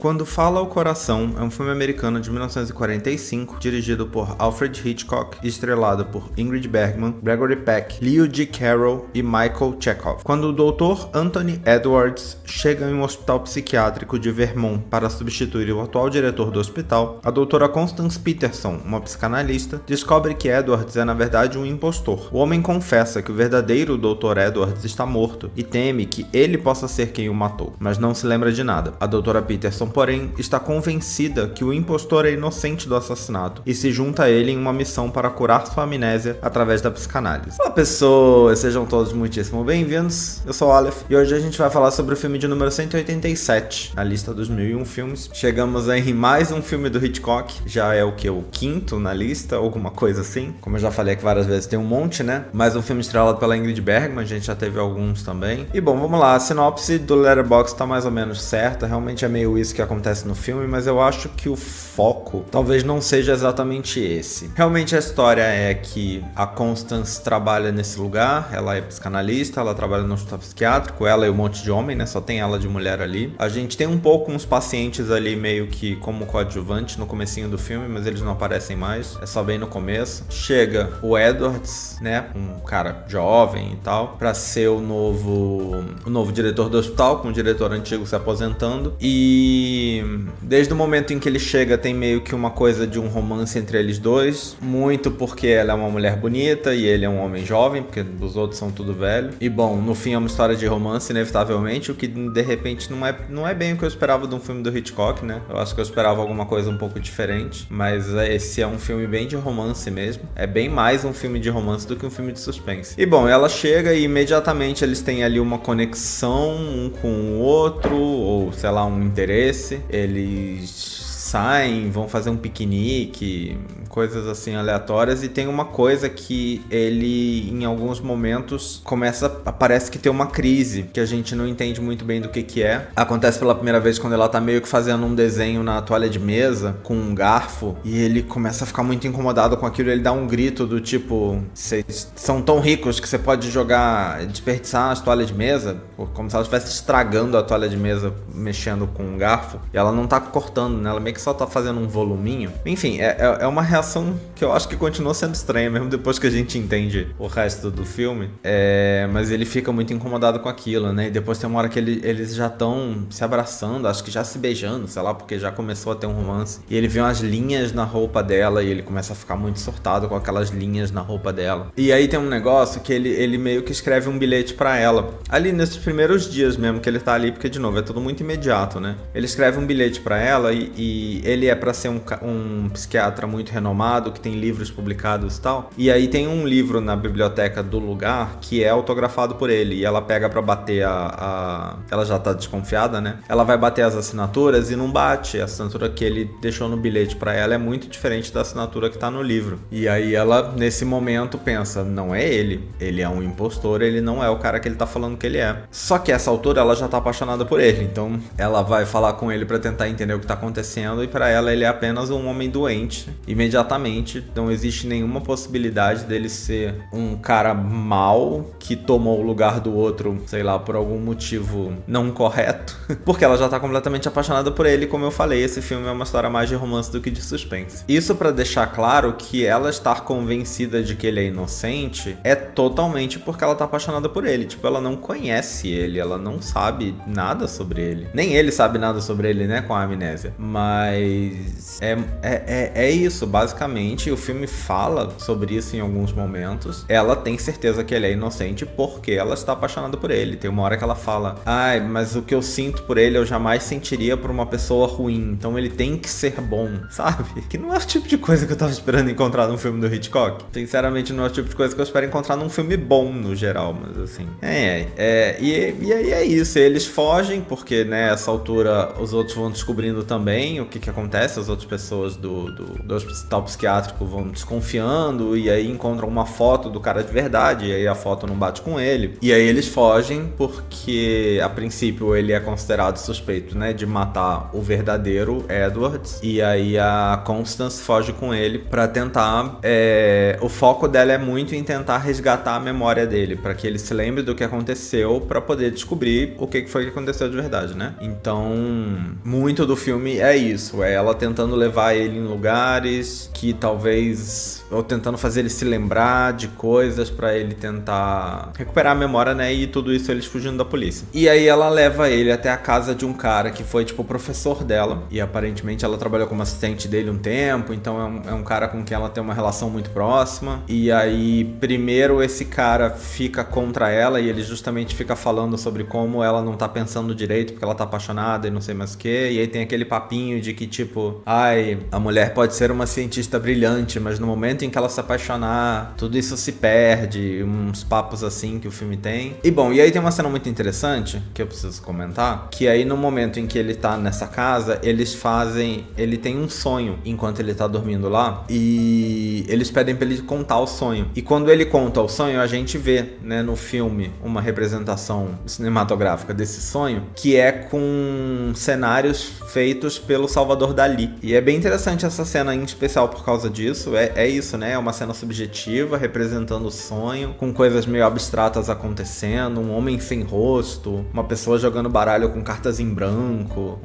Quando Fala o Coração é um filme americano de 1945, dirigido por Alfred Hitchcock e estrelado por Ingrid Bergman, Gregory Peck, Leo G. Carroll e Michael Chekhov. Quando o Dr. Anthony Edwards chega em um hospital psiquiátrico de Vermont para substituir o atual diretor do hospital, a doutora Constance Peterson, uma psicanalista, descobre que Edwards é na verdade um impostor. O homem confessa que o verdadeiro Dr. Edwards está morto e teme que ele possa ser quem o matou, mas não se lembra de nada. A doutora Peterson, porém, está convencida que o impostor é inocente do assassinato e se junta a ele em uma missão para curar sua amnésia através da psicanálise. Olá pessoas, sejam todos muitíssimo bem-vindos, eu sou o Aleph e hoje a gente vai falar sobre o filme de número 187 na lista dos 1001 filmes. Chegamos aí em mais um filme do Hitchcock, já é o quinto na lista, alguma coisa assim. Como eu já falei aqui várias vezes, tem um monte, né? Mais um filme estrelado pela Ingrid Bergman, a gente já teve alguns também. E bom, vamos lá, a sinopse do Letterboxd tá mais ou menos certa, realmente é meio isso que acontece no filme, mas eu acho que o foco talvez não seja exatamente esse. Realmente a história é que a Constance trabalha nesse lugar, ela é psicanalista, ela trabalha no hospital psiquiátrico, ela e um monte de homem, né? Só tem ela de mulher ali. A gente tem um pouco uns pacientes ali meio que como coadjuvante no comecinho do filme, mas eles não aparecem mais, é só bem no começo. Chega o Edwards, né? Um cara jovem e tal, pra ser o novo diretor do hospital, com o diretor antigo se aposentando. E desde o momento em que ele chega tem meio que uma coisa de um romance entre eles dois, muito porque ela é uma mulher bonita e ele é um homem jovem, porque os outros são tudo velho. E bom, no fim é uma história de romance, inevitavelmente, o que de repente não é bem o que eu esperava de um filme do Hitchcock, né? Eu acho que eu esperava alguma coisa um pouco diferente, mas esse é um filme bem de romance mesmo. É bem mais um filme de romance do que um filme de suspense. E bom, ela chega e imediatamente eles têm ali uma conexão um com o outro, ou sei lá, um interesse. Eles saem, vão fazer um piquenique, coisas assim aleatórias, e tem uma coisa que ele em alguns momentos parece que tem uma crise que a gente não entende muito bem do que é. Acontece pela primeira vez quando ela tá meio que fazendo um desenho na toalha de mesa com um garfo e ele começa a ficar muito incomodado com aquilo. Ele dá um grito do tipo: vocês são tão ricos que você pode desperdiçar as toalhas de mesa, como se ela estivesse estragando a toalha de mesa mexendo com um garfo, e ela não tá cortando, né? Ela meio que só tá fazendo um voluminho. Enfim, é uma reação que eu acho que continua sendo estranha, mesmo depois que a gente entende o resto do filme. Mas ele fica muito incomodado com aquilo, né? E depois tem uma hora que eles já estão se abraçando, acho que já se beijando, sei lá, porque já começou a ter um romance. E ele vê umas linhas na roupa dela e ele começa a ficar muito surtado com aquelas linhas na roupa dela. E aí tem um negócio que ele meio que escreve um bilhete pra ela. Ali nesses primeiros dias mesmo que ele tá ali, porque de novo, é tudo muito imediato, né? Ele escreve um bilhete pra ela e ele é pra ser um psiquiatra muito renomado, que tem livros publicados e tal. E aí tem um livro na biblioteca do lugar que é autografado por ele. E ela pega pra bater ela já tá desconfiada, né? Ela vai bater as assinaturas e não bate. A assinatura que ele deixou no bilhete pra ela é muito diferente da assinatura que tá no livro. E aí ela, nesse momento, pensa: não é ele. Ele é um impostor, ele não é o cara que ele tá falando que ele é. Só que a essa altura ela já tá apaixonada por ele. Então ela vai falar com ele pra tentar entender o que tá acontecendo, e pra ela ele é apenas um homem doente. Imediatamente não existe nenhuma possibilidade dele ser um cara mau que tomou o lugar do outro, sei lá, por algum motivo não correto, porque ela já tá completamente apaixonada por ele. Como eu falei, esse filme é uma história mais de romance do que de suspense. Isso pra deixar claro que ela estar convencida de que ele é inocente é totalmente porque ela tá apaixonada por ele. Tipo, ela não conhece ele, ela não sabe nada sobre ele, nem ele sabe nada sobre ele, né, com a amnésia. Mas é isso, basicamente. O filme fala sobre isso em alguns momentos. Ela tem certeza que ele é inocente porque ela está apaixonada por ele. Tem uma hora que ela fala: ai, mas o que eu sinto por ele eu jamais sentiria por uma pessoa ruim, então ele tem que ser bom, sabe? Que não é o tipo de coisa que eu tava esperando encontrar num filme do Hitchcock. Sinceramente, não é o tipo de coisa que eu espero encontrar num filme bom no geral, mas assim. E aí é isso. Eles fogem porque, né, essa altura os outros vão descobrindo também o que que acontece, as outras pessoas do hospital psiquiátrico vão desconfiando e aí encontram uma foto do cara de verdade, e aí a foto não bate com ele. E aí eles fogem porque, a princípio, ele é considerado suspeito, né, de matar o verdadeiro Edwards. E aí a Constance foge com ele pra tentar... o foco dela é muito em tentar resgatar a memória dele, pra que ele se lembre do que aconteceu, pra poder descobrir o que foi que aconteceu de verdade, né? Então, muito do filme é isso, é ela tentando levar ele em lugares que talvez... ou tentando fazer ele se lembrar de coisas pra ele tentar recuperar a memória, né? E tudo isso eles fugindo da polícia. E aí ela leva ele até a casa de um cara que foi, tipo, professor dela. E aparentemente ela trabalhou como assistente dele um tempo. Então é um cara com quem ela tem uma relação muito próxima. E aí, primeiro esse cara fica contra ela e ele justamente fica falando sobre como ela não tá pensando direito porque ela tá apaixonada e não sei mais o que. E aí tem aquele papinho de que, tipo, ai, a mulher pode ser uma cientista brilhante, mas no momento em que ela se apaixonar, tudo isso se perde, uns papos assim que o filme tem. E bom, e aí tem uma cena muito interessante que eu preciso comentar, que aí no momento em que ele tá nessa casa, ele tem um sonho enquanto ele tá dormindo lá, e eles pedem pra ele contar o sonho. E quando ele conta o sonho, a gente vê, né, no filme, uma representação cinematográfica desse sonho, que é com cenários feitos pelo Salvador Dalí. E é bem interessante essa cena em especial por causa disso. É isso, né? É uma cena subjetiva representando o sonho, com coisas meio abstratas acontecendo, um homem sem rosto, uma pessoa jogando baralho com cartas em branco,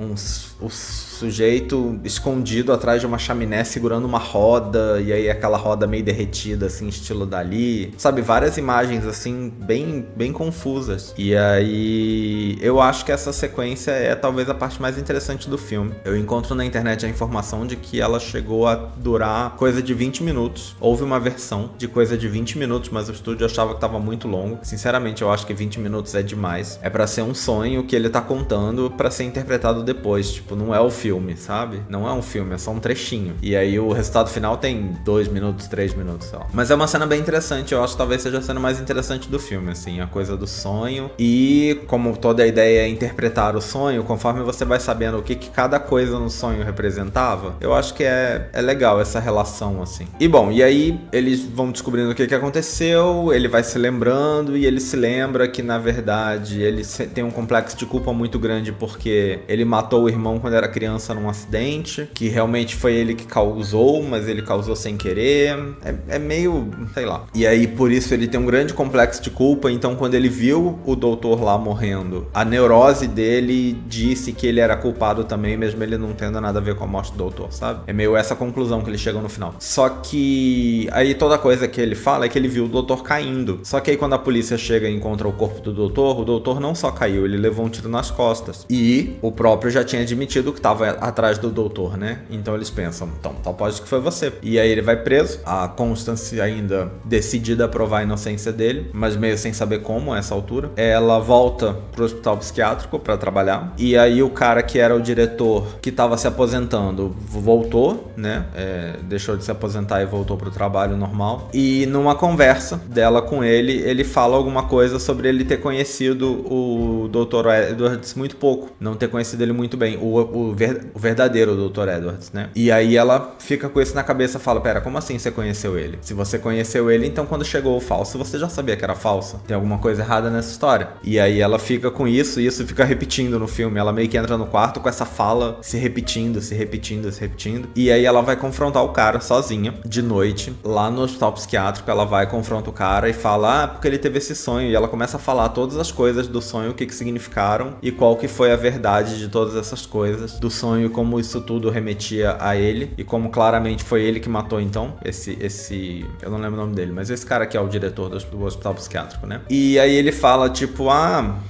o sujeito escondido atrás de uma chaminé segurando uma roda, e aí aquela roda meio derretida, assim, estilo Dalí. Sabe, várias imagens, assim, bem confusas. E aí eu acho que essa sequência é talvez a parte mais interessante do filme. Eu encontro na internet a informação de que ela chegou a durar coisa de 20 minutos. Houve uma versão de coisa de 20 minutos, mas o estúdio achava que tava muito longo. Sinceramente, eu acho que 20 minutos é demais. É pra ser um sonho que ele tá contando pra ser interpretado depois. Tipo, não é o filme, sabe? Não é um filme, é só um trechinho. E aí o resultado final tem 2 minutos, 3 minutos, sei lá. Mas é uma cena bem interessante. Eu acho que talvez seja a cena mais interessante do filme, assim. A coisa do sonho. E como toda a ideia é interpretar o sonho, conforme você vai sabendo o que cada coisa no sonho representava, eu acho que é legal essa relação, assim. E bom, e aí eles vão descobrindo o que aconteceu, ele vai se lembrando e ele se lembra que, na verdade, ele tem um complexo de culpa muito grande porque ele matou o irmão quando era criança num acidente, que realmente foi ele que causou, mas ele causou sem querer. É meio, sei lá. E aí, por isso, ele tem um grande complexo de culpa, então quando ele viu o doutor lá morrendo, a neurose dele disse que ele era culpado também, mesmo ele não tendo nada a ver com a morte do doutor, sabe? É meio essa conclusão que eles chegam no final. Só que aí toda coisa que ele fala é que ele viu o doutor caindo. Só que aí quando a polícia chega e encontra o corpo do doutor, o doutor não só caiu, ele levou um tiro nas costas. E o próprio já tinha admitido que estava atrás do doutor, né? Então eles pensam, então pode que foi você. E aí ele vai preso, a Constance ainda decidida a provar a inocência dele, mas meio sem saber como a essa altura. Ela volta pro hospital psiquiátrico pra trabalhar, e aí o cara que era o diretor, que tava se aposentando, voltou, né? Deixou de se aposentar e voltou pro trabalho normal. E numa conversa dela com ele fala alguma coisa sobre ele ter conhecido o Dr. Edwards muito pouco, não ter conhecido ele muito bem, o verdadeiro Dr. Edwards, né? E aí ela fica com isso na cabeça, fala, pera, como assim você conheceu ele? Se você conheceu ele, então quando chegou o falso, você já sabia que era falso. Tem alguma coisa errada nessa história. E aí ela fica com isso, e isso fica repetindo no filme. Ela meio que entra no quarto com essa fala se repetindo. E aí ela vai confrontar o cara sozinha, de noite, lá no hospital psiquiátrico. Ela vai, confronta o cara e fala, porque ele teve esse sonho. E ela começa a falar todas as coisas do sonho, o que significaram e qual que foi a verdade de todas essas coisas do sonho, como isso tudo remetia a ele e como claramente foi ele que matou, então, esse eu não lembro o nome dele, mas esse cara que é o diretor do hospital psiquiátrico, né? E aí ele fala, tipo,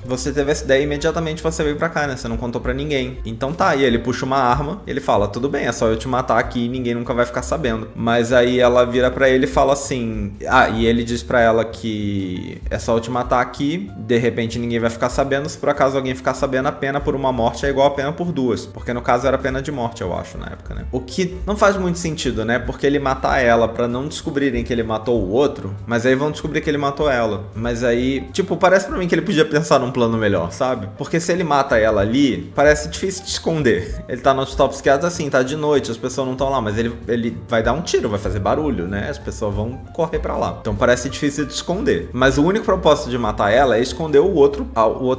você teve essa ideia e imediatamente você veio pra cá, né? Você não contou pra ninguém. Então tá, e ele puxa uma arma, ele fala, tudo bem, é só eu te matar aqui e ninguém nunca vai ficar sabendo. Mas aí ela vira pra ele e fala assim, e ele diz pra ela que é só eu te matar aqui, de repente ninguém vai ficar sabendo, se por acaso alguém ficar sabendo, a pena por uma morte é igual a pena por duas, porque no caso era pena de morte, eu acho, na época, né? O que não faz muito sentido, né? Porque ele matar ela pra não descobrirem que ele matou o outro, mas aí vão descobrir que ele matou ela. Mas aí, tipo, parece pra mim que ele podia pensar num plano melhor, sabe? Porque se ele mata ela ali, parece difícil de esconder. Ele tá nos top psiquiátricos assim, tá de noite, as pessoas não estão lá, mas ele vai dar um tiro, vai fazer barulho, né? As pessoas vão correr pra lá. Então parece difícil de esconder. Mas o único propósito de matar ela é esconder o outro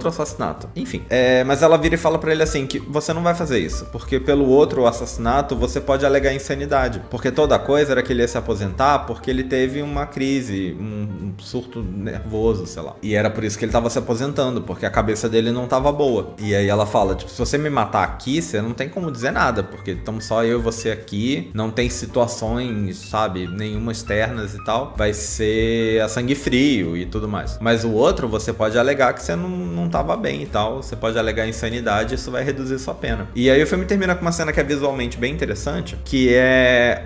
assassinato. Enfim, mas ela vira e fala pra ele assim, que você não vai fazer isso, porque pelo outro assassinato você pode alegar insanidade. Porque toda coisa era que ele ia se aposentar porque ele teve uma crise, um surto nervoso, sei lá. E era por isso que ele tava se aposentando, porque a cabeça dele não tava boa. E aí ela fala, tipo, se você me matar aqui, você não tem como dizer nada, porque estamos só eu e você aqui, não tem situações, sabe, nenhuma externas e tal, vai ser a sangue frio e tudo mais. Mas o outro, você pode alegar que você não tava bem e tal, você pode alegar insanidade, isso vai reduzir sua pena. E aí o filme termina com uma cena que é visualmente bem interessante, que é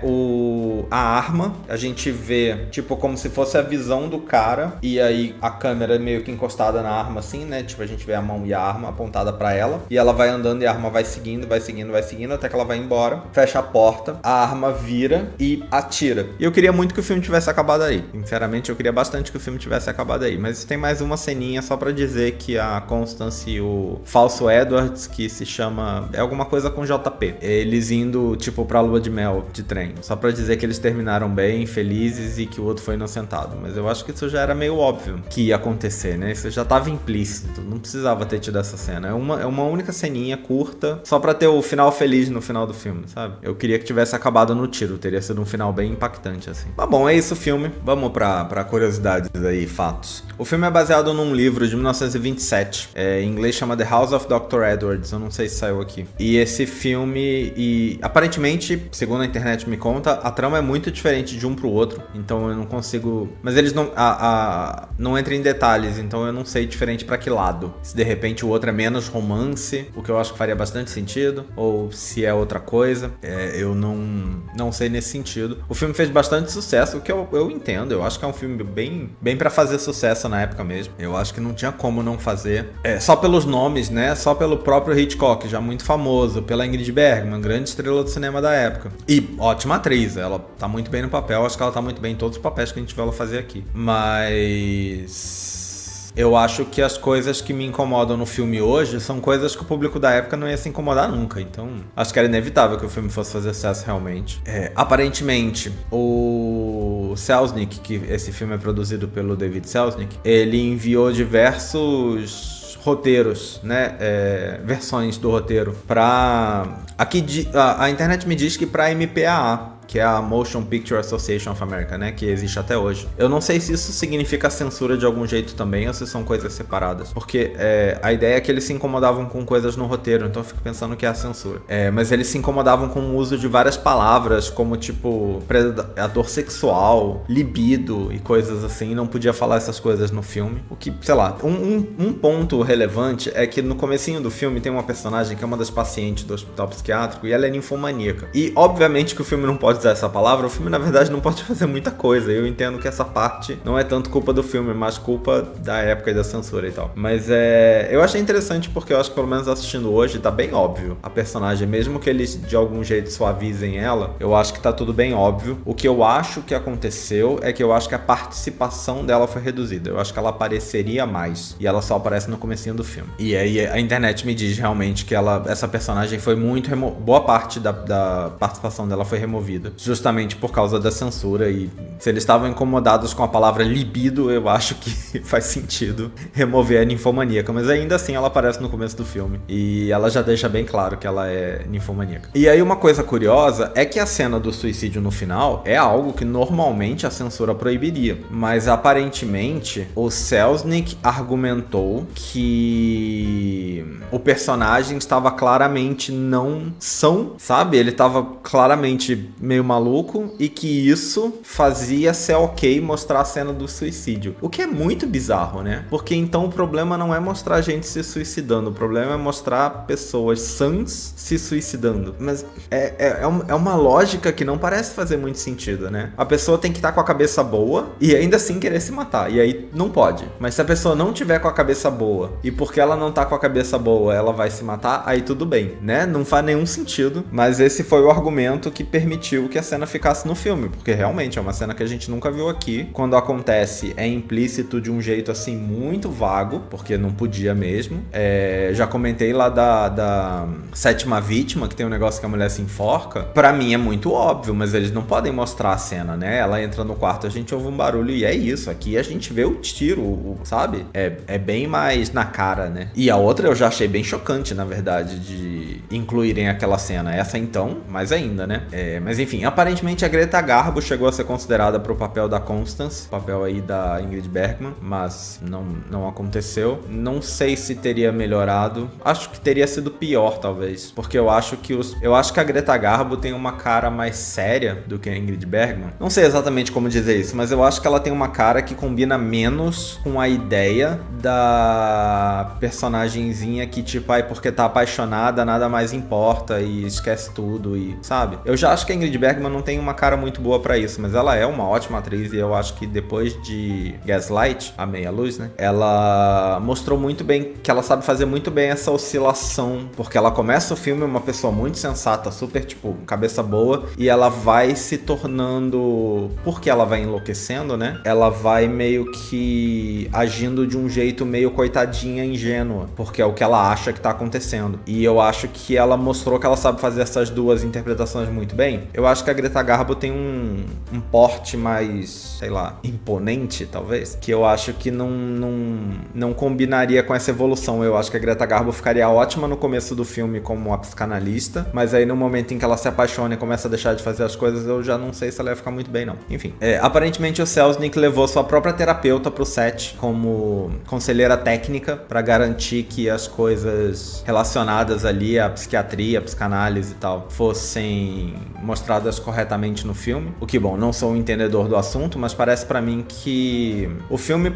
a arma, a gente vê, tipo, como se fosse a visão do cara, e aí a câmera meio que encostada na arma assim, né, tipo, a gente vê a mão e a arma apontada pra ela, e ela vai andando e a arma vai seguindo, até que ela vai embora, fecha a porta, a arma vira e atira. E eu queria muito que o filme tivesse acabado aí. Sinceramente, eu queria bastante que o filme tivesse acabado aí. Mas tem mais uma ceninha só pra dizer que a Constance e o falso Edwards, que se chama... é alguma coisa com JP. Eles indo, tipo, pra lua de mel de trem. Só pra dizer que eles terminaram bem, felizes, e que o outro foi inocentado. Mas eu acho que isso já era meio óbvio que ia acontecer, né? Isso já tava implícito. Não precisava ter tido essa cena. É uma única ceninha curta, só pra ter o final feliz no final do filme, sabe? Eu queria que tivesse acabado no tiro. Teria sido um final bem impactante, assim. Mas bom, é isso o filme. Vamos pra curiosidades aí, fatos. O filme é baseado num livro de 1927. Em inglês chama The House of Dr. Edwards. Eu não sei se saiu aqui. E esse filme, aparentemente, segundo a internet me conta, a trama é muito diferente de um pro outro. Então eu não consigo... Mas eles não... não entram em detalhes, então eu não sei diferente pra que lado. Se de repente o outro é menos romance, o que eu acho que faria bastante sentido, ou se é outra coisa. Eu não sei nesse sentido. O filme fez bastante sucesso, o que eu entendo. Eu acho que é um filme bem pra fazer sucesso na época mesmo. Eu acho que não tinha como não fazer. Só pelos nomes, né? Só pelo próprio Hitchcock, já muito famoso. Pela Ingrid Bergman, grande estrela do cinema da época. E ótima atriz. Ela tá muito bem no papel. Acho que ela tá muito bem em todos os papéis que a gente vai fazer aqui. Mas... eu acho que as coisas que me incomodam no filme hoje são coisas que o público da época não ia se incomodar nunca. Então, acho que era inevitável que o filme fosse fazer sucesso realmente. Aparentemente, o Selznick, que esse filme é produzido pelo David Selznick, ele enviou diversos roteiros, né, versões do roteiro pra... aqui a internet me diz que pra MPAA, que é a Motion Picture Association of America, né, que existe até hoje. Eu não sei se isso significa censura de algum jeito também, ou se são coisas separadas, porque a ideia é que eles se incomodavam com coisas no roteiro, então eu fico pensando que é a censura. Mas eles se incomodavam com o uso de várias palavras, como tipo, predador sexual, libido e coisas assim, não podia falar essas coisas no filme. O que, sei lá, um ponto relevante é que no comecinho do filme tem uma personagem que é uma das pacientes do hospital psiquiátrico e ela é ninfomaníaca. E obviamente que o filme não pode usar essa palavra, o filme na verdade não pode fazer muita coisa. Eu entendo que essa parte não é tanto culpa do filme, mas culpa da época e da censura e tal. Mas eu achei interessante porque eu acho que pelo menos assistindo hoje tá bem óbvio a personagem, mesmo que eles de algum jeito suavizem ela, eu acho que tá tudo bem óbvio. O que eu acho que aconteceu é que eu acho que a participação dela foi reduzida. Eu acho que ela apareceria mais e ela só aparece no comecinho do filme. E aí a internet me diz realmente que essa personagem foi muito boa parte da participação dela foi removida, justamente por causa da censura. E se eles estavam incomodados com a palavra libido, eu acho que faz sentido remover a ninfomaníaca, mas ainda assim ela aparece no começo do filme e ela já deixa bem claro que ela é ninfomaníaca. E aí uma coisa curiosa é que a cena do suicídio no final é algo que normalmente a censura proibiria, mas aparentemente o Selznick argumentou que o personagem estava claramente não são, sabe? Ele estava claramente meio maluco e que isso fazia ser ok mostrar a cena do suicídio. O que é muito bizarro, né? Porque então o problema não é mostrar gente se suicidando, o problema é mostrar pessoas sãs se suicidando. Mas é uma lógica que não parece fazer muito sentido, né? A pessoa tem que estar com a cabeça boa e ainda assim querer se matar, e aí não pode. Mas se a pessoa não tiver com a cabeça boa e porque ela não tá com a cabeça boa ela vai se matar, aí tudo bem, né? Não faz nenhum sentido, mas esse foi o argumento que permitiu que a cena ficasse no filme, porque realmente é uma cena que a gente nunca viu aqui. Quando acontece, é implícito de um jeito assim muito vago, porque não podia mesmo. Já comentei lá da sétima vítima, que tem um negócio que a mulher se enforca. Pra mim é muito óbvio, mas eles não podem mostrar a cena, né? Ela entra no quarto, a gente ouve um barulho e é isso. Aqui a gente vê o tiro, sabe? É bem mais na cara, né? E a outra eu já achei bem chocante, na verdade, de incluírem aquela cena. Essa então, mais ainda, né? Mas enfim, aparentemente a Greta Garbo chegou a ser considerada pro papel da Constance, papel aí da Ingrid Bergman, mas não aconteceu. Não sei se teria melhorado. Acho que teria sido pior, talvez, porque eu acho que a Greta Garbo tem uma cara mais séria do que a Ingrid Bergman. Não sei exatamente como dizer isso, mas eu acho que ela tem uma cara que combina menos com a ideia da personagenzinha que, tipo, porque tá apaixonada, nada mais importa e esquece tudo e, sabe? Eu já acho que a Ingrid Bergman não tem uma cara muito boa pra isso, mas ela é uma ótima atriz e eu acho que depois de Gaslight, a Meia Luz, né? Ela mostrou muito bem que ela sabe fazer muito bem essa oscilação, porque ela começa o filme uma pessoa muito sensata, super, tipo, cabeça boa, e ela vai se tornando, porque ela vai enlouquecendo, né? Ela vai meio que agindo de um jeito meio coitadinha, ingênua, porque é o que ela acha que tá acontecendo. E eu acho que ela mostrou que ela sabe fazer essas duas interpretações muito bem. Eu acho que a Greta Garbo tem um porte mais, sei lá, imponente, talvez, que eu acho que não combinaria com essa evolução. Eu acho que a Greta Garbo ficaria ótima no começo do filme como a psicanalista, mas aí no momento em que ela se apaixona e começa a deixar de fazer as coisas, eu já não sei se ela ia ficar muito bem, não. Enfim, aparentemente o Selznick levou sua própria terapeuta pro set como conselheira técnica pra garantir que as coisas relacionadas ali à psiquiatria, à psicanálise e tal, fossem mostradas corretamente no filme. O que, bom, não sou um entendedor do assunto, mas parece pra mim que o filme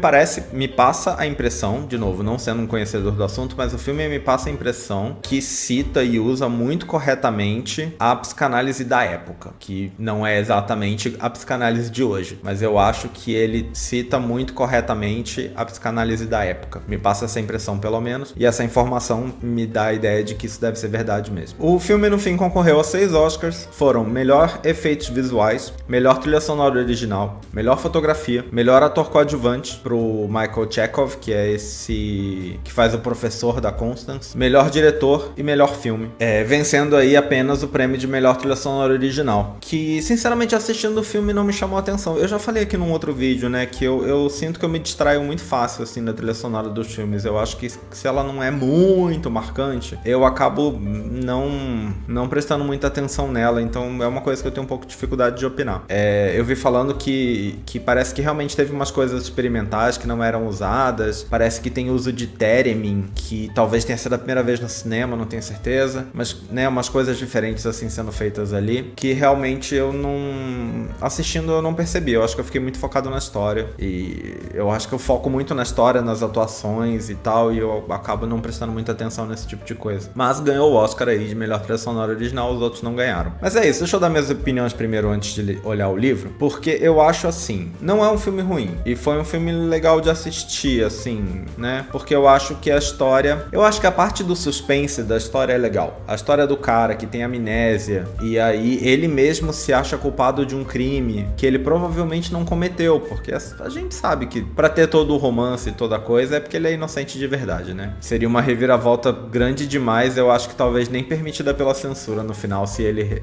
me passa a impressão, de novo, não sendo um conhecedor do assunto, mas o filme me passa a impressão que cita e usa muito corretamente a psicanálise da época, que não é exatamente a psicanálise de hoje, mas eu acho que ele cita muito corretamente a psicanálise da época. Me passa essa impressão, pelo menos, e essa informação me dá a ideia de que isso deve ser verdade mesmo. O filme, no fim, concorreu a 6 Oscars, foram melhor efeitos visuais, melhor trilha sonora original, melhor fotografia, melhor ator coadjuvante pro Michael Chekhov, que é esse que faz o professor da Constance, melhor diretor e melhor filme, vencendo aí apenas o prêmio de melhor trilha sonora original, que sinceramente assistindo o filme não me chamou a atenção. Eu já falei aqui num outro vídeo, né, que eu sinto que eu me distraio muito fácil assim da trilha sonora dos filmes. Eu acho que se ela não é muito marcante, eu acabo não prestando muita atenção nela, então é uma coisa que eu tenho um pouco de dificuldade de opinar. Eu vi falando que parece que realmente teve umas coisas experimentais que não eram usadas, parece que tem uso de theremin, que talvez tenha sido a primeira vez no cinema, não tenho certeza, mas, né, umas coisas diferentes assim sendo feitas ali, que realmente eu assistindo eu não percebi. Eu acho que eu fiquei muito focado na história, e eu acho que eu foco muito na história, nas atuações e tal, e eu acabo não prestando muita atenção nesse tipo de coisa. Mas ganhou o Oscar aí de melhor trilha sonora original, os outros não ganharam. Mas é isso, deixa eu dar minhas opiniões primeiro antes de olhar o livro, porque eu acho assim, não é um filme ruim, e foi um filme legal de assistir, assim, né, porque eu acho que a parte do suspense da história é legal. A história do cara que tem amnésia, e aí ele mesmo se acha culpado de um crime que ele provavelmente não cometeu, porque a gente sabe que pra ter todo o romance e toda a coisa é porque ele é inocente de verdade, né? Seria uma reviravolta grande demais, eu acho que talvez nem permitida pela censura no final, se ele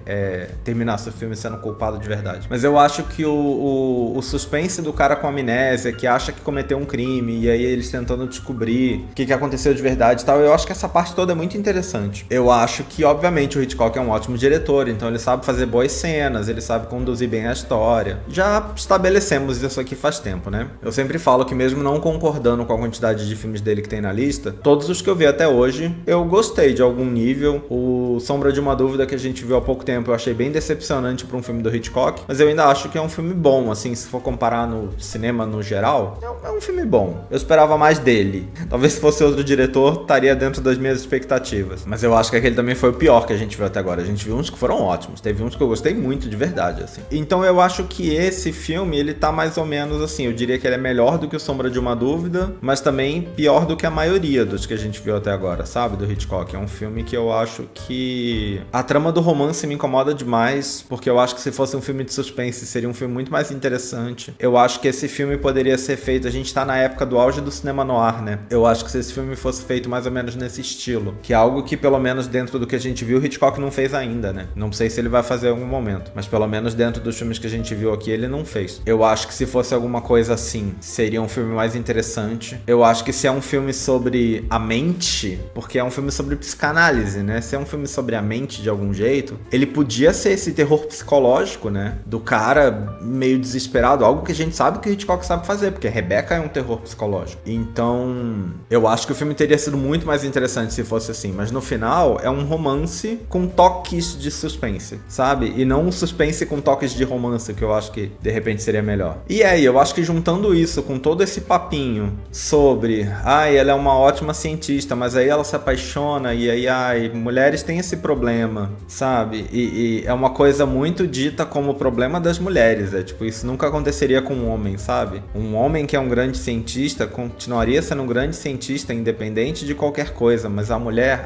terminasse o filme sendo culpado de verdade. Mas eu acho que o suspense do cara com amnésia, que acha que cometeu um crime, e aí eles tentando descobrir o que aconteceu de verdade e tal, eu acho que essa parte toda é muito interessante. Eu acho que, obviamente, o Hitchcock é um ótimo diretor, então ele sabe fazer boas cenas, ele sabe conduzir bem a história. Já estabelecemos isso aqui faz tempo, né? Eu sempre falo que, mesmo não concordando com a quantidade de filmes dele que tem na lista, todos os que eu vi até hoje, eu gostei de algum nível. O Sombra de uma Dúvida, que a gente viu há pouco tempo, eu achei bem decepcionante pra um filme do Hitchcock, mas eu ainda acho que é um filme bom, assim, se for comparar no cinema no geral, é um filme bom. Eu esperava mais dele. Talvez se fosse outro diretor, estaria dentro das minhas expectativas. Mas eu acho que aquele também foi o pior que a gente viu até agora. A gente viu uns que foram ótimos. Teve uns que eu gostei muito, de verdade, assim. Então eu acho que esse filme, ele tá mais ou menos assim, eu diria que ele é melhor do que o Sombra de uma Dúvida, mas também pior do que a maioria dos que a gente viu até agora, sabe? Do Hitchcock. É um filme que eu acho que a trama do romance me incomoda demais, mais, porque eu acho que se fosse um filme de suspense seria um filme muito mais interessante. Eu acho que esse filme poderia ser feito, a gente tá na época do auge do cinema noir, né? Eu acho que se esse filme fosse feito mais ou menos nesse estilo, que é algo que pelo menos dentro do que a gente viu, Hitchcock não fez ainda, né? Não sei se ele vai fazer em algum momento, mas pelo menos dentro dos filmes que a gente viu aqui, ele não fez. Eu acho que se fosse alguma coisa assim, seria um filme mais interessante. Eu acho que se é um filme sobre a mente, porque é um filme sobre psicanálise, né? Se é um filme sobre a mente de algum jeito, ele podia ser esse terror psicológico, né? Do cara meio desesperado, algo que a gente sabe que o Hitchcock sabe fazer, porque Rebecca é um terror psicológico. Então, eu acho que o filme teria sido muito mais interessante se fosse assim, mas no final é um romance com toques de suspense, sabe? E não um suspense com toques de romance, que eu acho que de repente seria melhor. E aí, eu acho que juntando isso com todo esse papinho sobre, ela é uma ótima cientista, mas aí ela se apaixona e aí, mulheres têm esse problema, sabe? E é uma coisa muito dita como problema das mulheres, tipo, isso nunca aconteceria com um homem, sabe? Um homem que é um grande cientista continuaria sendo um grande cientista independente de qualquer coisa, mas a mulher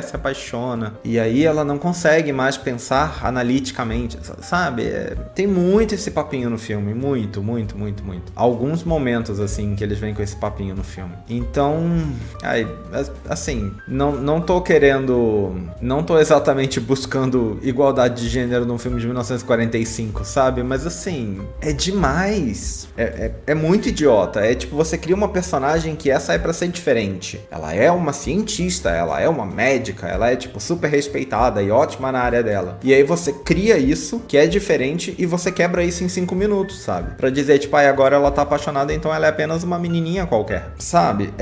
se apaixona e aí ela não consegue mais pensar analiticamente, sabe? Tem muito esse papinho no filme, muito. Alguns momentos, assim, que eles vêm com esse papinho no filme. Então, assim, não tô exatamente buscando igualdade de gênero num filme de 1945, sabe? Mas, assim, é demais. É muito idiota. É tipo, você cria uma personagem que essa é pra ser diferente. Ela é uma cientista, ela é uma médica, ela é, tipo, super respeitada e ótima na área dela. E aí você cria isso, que é diferente, e você quebra isso em 5 minutos, sabe? Pra dizer, tipo, agora ela tá apaixonada, então ela é apenas uma menininha qualquer, sabe?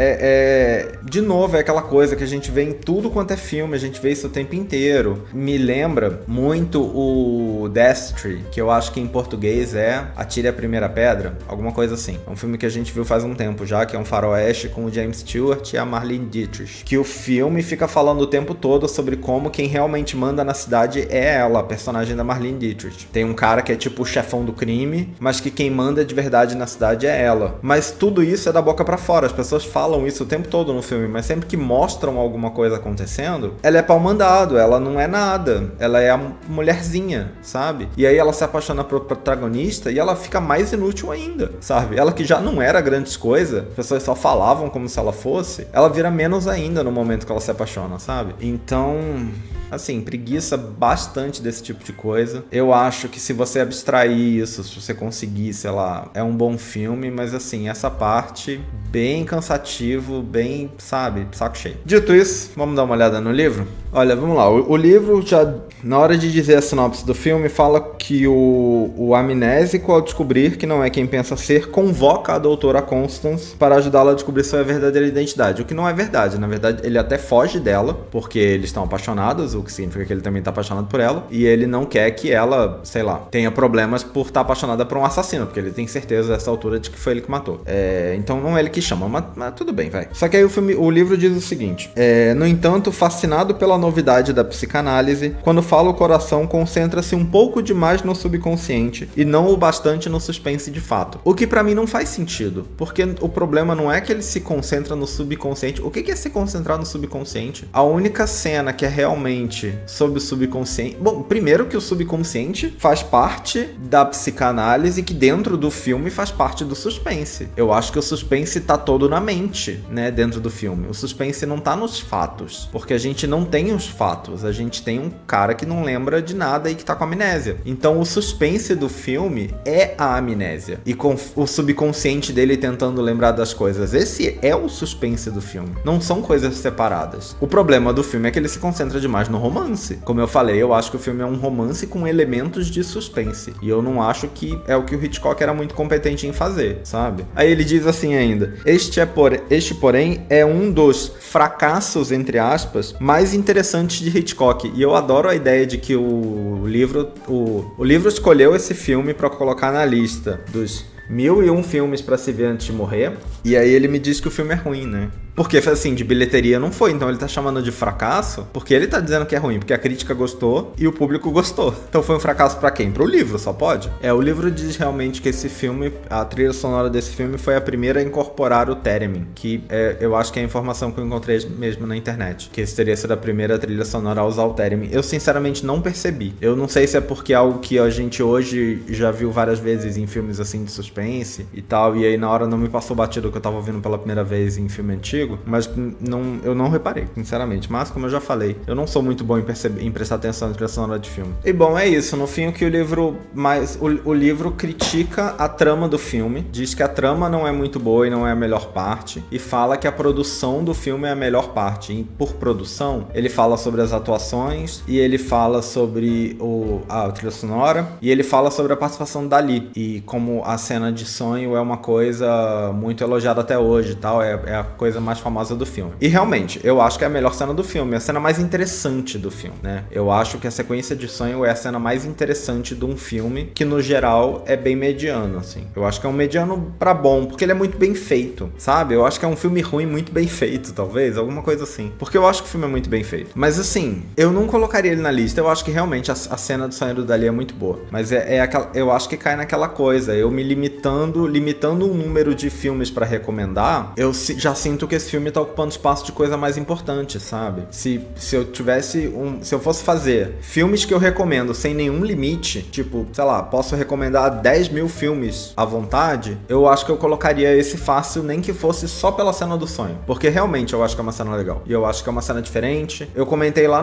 De novo, é aquela coisa que a gente vê em tudo quanto é filme, a gente vê isso o tempo inteiro. Me lembra muito o Destry, que eu acho que em português é Atire a Primeira Pedra, alguma coisa assim. É um filme que a gente viu faz um tempo já, que é um faroeste com o James Stewart e a Marlene Dietrich. Que o filme fica falando o tempo todo sobre como quem realmente manda na cidade é ela, a personagem da Marlene Dietrich. Tem um cara que é tipo o chefão do crime, mas que quem manda de verdade na cidade é ela. Mas tudo isso é da boca pra fora, as pessoas falam isso o tempo todo no filme, mas sempre que mostram alguma coisa acontecendo, ela é pau mandado, ela não é nada, ela é a mulherzinha, sabe? E aí ela se apaixona pro protagonista e ela fica mais inútil ainda, sabe? Ela que já não era grandes coisas, as pessoas só falavam como se ela fosse, ela vira menos ainda no momento que ela se apaixona, sabe? Então, assim, preguiça bastante desse tipo de coisa. Eu acho que se você abstrair isso, se você conseguir, sei lá, é um bom filme, mas assim, essa parte bem cansativo, bem, sabe, saco cheio. Dito isso, vamos dar uma olhada no livro? Olha, vamos lá, o livro já, na hora de dizer a sinopse do filme, fala que o amnésico, ao descobrir que não é quem pensa ser, convoca a doutora Constance para ajudá-la a descobrir sua verdadeira identidade, o que não é verdade. Na verdade, ele até foge dela, porque eles estão apaixonados, o que significa que ele também tá apaixonado por ela, e ele não quer que ela, sei lá, tenha problemas por estar apaixonada por um assassino, porque ele tem certeza nessa altura de que foi ele que matou. Então não é ele que chama, mas tudo bem, vai. Só que aí o livro diz o seguinte: no entanto, fascinado pela novidade da psicanálise, quando fala o coração concentra-se um pouco demais no subconsciente e não o bastante no suspense de fato. O que pra mim não faz sentido, porque o problema não é que ele se concentra no subconsciente. O que é se concentrar no subconsciente? A única cena que é realmente sobre o subconsciente... Bom, primeiro que o subconsciente faz parte da psicanálise, que dentro do filme faz parte do suspense. Eu acho que o suspense tá todo na mente, né, dentro do filme. O suspense não tá nos fatos, porque a gente não tem os fatos, a gente tem um cara que não lembra de nada e que tá com amnésia. Então o suspense do filme é a amnésia, e com o subconsciente dele tentando lembrar das coisas. Esse é o suspense do filme, não são coisas separadas. O problema do filme é que ele se concentra demais no romance. Como eu falei, eu acho que o filme é um romance com elementos de suspense, e eu não acho que é o que o Hitchcock era muito competente em fazer, sabe? Aí ele diz assim ainda: este, porém, é um dos fracassos, entre aspas, mais interessantes de Hitchcock. E eu adoro a ideia de que o livro escolheu esse filme para colocar na lista dos 1001 filmes para se ver antes de morrer. E aí ele me diz que o filme é ruim, né? Porque, assim, de bilheteria não foi, então ele tá chamando de fracasso porque ele tá dizendo que é ruim, porque a crítica gostou e o público gostou. Então foi um fracasso pra quem? Pro livro, só pode? O livro diz realmente que esse filme, a trilha sonora desse filme foi a primeira a incorporar o theremin, que eu acho que é a informação que eu encontrei mesmo na internet, que esse teria sido a primeira trilha sonora a usar o theremin. Eu sinceramente não percebi. Eu não sei se é porque é algo que a gente hoje já viu várias vezes em filmes assim de suspense e tal, e aí na hora não me passou batido que eu tava ouvindo pela primeira vez em filme antigo, mas eu não reparei, sinceramente. Mas como eu já falei, eu não sou muito bom em prestar atenção na trilha sonora de filme. E bom, é isso. No fim, o que o livro o livro critica a trama do filme, diz que a trama não é muito boa e não é a melhor parte, e fala que a produção do filme é a melhor parte. E por produção, ele fala sobre as atuações, e ele fala sobre a trilha sonora, e ele fala sobre a participação da Lee, e como a cena de sonho é uma coisa muito elogiada até hoje, tal, é a coisa mais famosa do filme. E realmente, eu acho que é a melhor cena do filme, a cena mais interessante do filme, né? Eu acho que a sequência de sonho é a cena mais interessante de um filme, que no geral é bem mediano, assim. Eu acho que é um mediano pra bom, porque ele é muito bem feito, sabe? Eu acho que é um filme ruim muito bem feito, talvez, alguma coisa assim. Porque eu acho que o filme é muito bem feito. Mas assim, eu não colocaria ele na lista, eu acho que realmente a cena do sonho do Dali é muito boa. Mas eu acho que cai naquela coisa, eu me limitando um número de filmes pra recomendar, eu já sinto que esse filme tá ocupando espaço de coisa mais importante, sabe? Se eu fosse fazer filmes que eu recomendo sem nenhum limite, tipo, sei lá, posso recomendar 10 mil filmes à vontade, eu acho que eu colocaria esse fácil, nem que fosse só pela cena do sonho. Porque realmente eu acho que é uma cena legal. E eu acho que é uma cena diferente. Eu comentei lá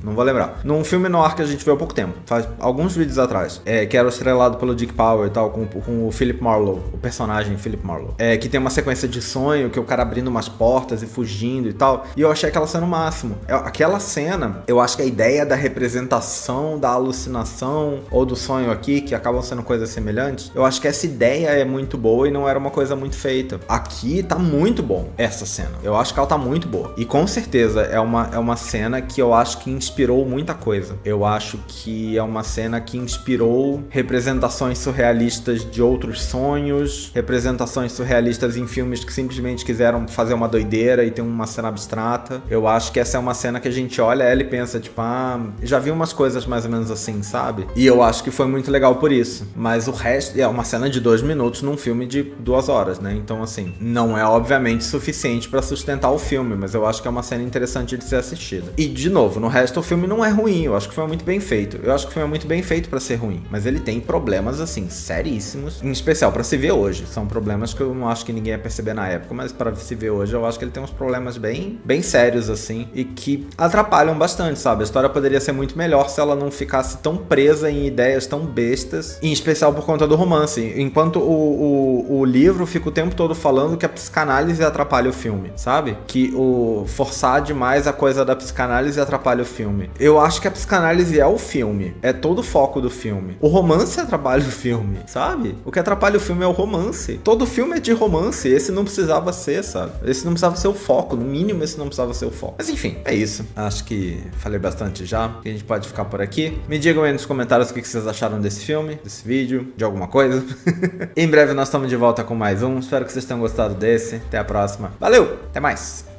não vou lembrar. Num filme noir que a gente viu há pouco tempo, faz alguns vídeos atrás, que era estrelado pelo Dick Powell e tal, com o Philip Marlowe, o personagem Philip Marlowe. Que tem uma sequência de sonho, que o cara abrindo umas portas e fugindo e tal. E eu achei aquela cena o máximo. Aquela cena, eu acho que a ideia da representação, da alucinação ou do sonho aqui, que acabam sendo coisas semelhantes, eu acho que essa ideia é muito boa e não era uma coisa muito feita. Aqui tá muito bom essa cena. Eu acho que ela tá muito boa. E com certeza é uma cena que eu acho que inspirou muita coisa. Eu acho que é uma cena que inspirou representações surrealistas de outros sonhos, representações surrealistas em filmes que simplesmente quiseram fazer uma doideira e tem uma cena abstrata. Eu acho que essa é uma cena que a gente olha ela e pensa, tipo, já vi umas coisas mais ou menos assim, sabe? E eu acho que foi muito legal por isso. Mas o resto é uma cena de 2 minutos num filme de 2 horas, né? Então, assim, não é obviamente suficiente pra sustentar o filme, mas eu acho que é uma cena interessante de ser assistida. E, de novo, no resto o filme não é ruim, eu acho que foi muito bem feito. Eu acho que o filme é muito bem feito pra ser ruim, mas ele tem problemas, assim, seríssimos, em especial pra se ver hoje. São problemas que eu não acho que ninguém ia perceber na época, mas pra se ver hoje eu acho que ele tem uns problemas bem sérios, assim, e que atrapalham bastante, sabe? A história poderia ser muito melhor se ela não ficasse tão presa em ideias tão bestas, em especial por conta do romance. Enquanto o livro fica o tempo todo falando que a psicanálise atrapalha o filme, sabe? Que forçar demais a coisa da psicanálise atrapalha o filme. Eu acho que a psicanálise é o filme, é todo o foco do filme. O romance atrapalha o filme, sabe? O que atrapalha o filme é o romance. Todo filme é de romance, esse não precisava ser, sabe? Esse não precisava ser o foco, no mínimo esse não precisava ser o foco. Mas enfim, é isso. Acho que falei bastante já, a gente pode ficar por aqui. Me digam aí nos comentários o que vocês acharam desse filme, desse vídeo, de alguma coisa. Em breve nós estamos de volta com mais um. Espero que vocês tenham gostado desse. Até a próxima. Valeu, até mais!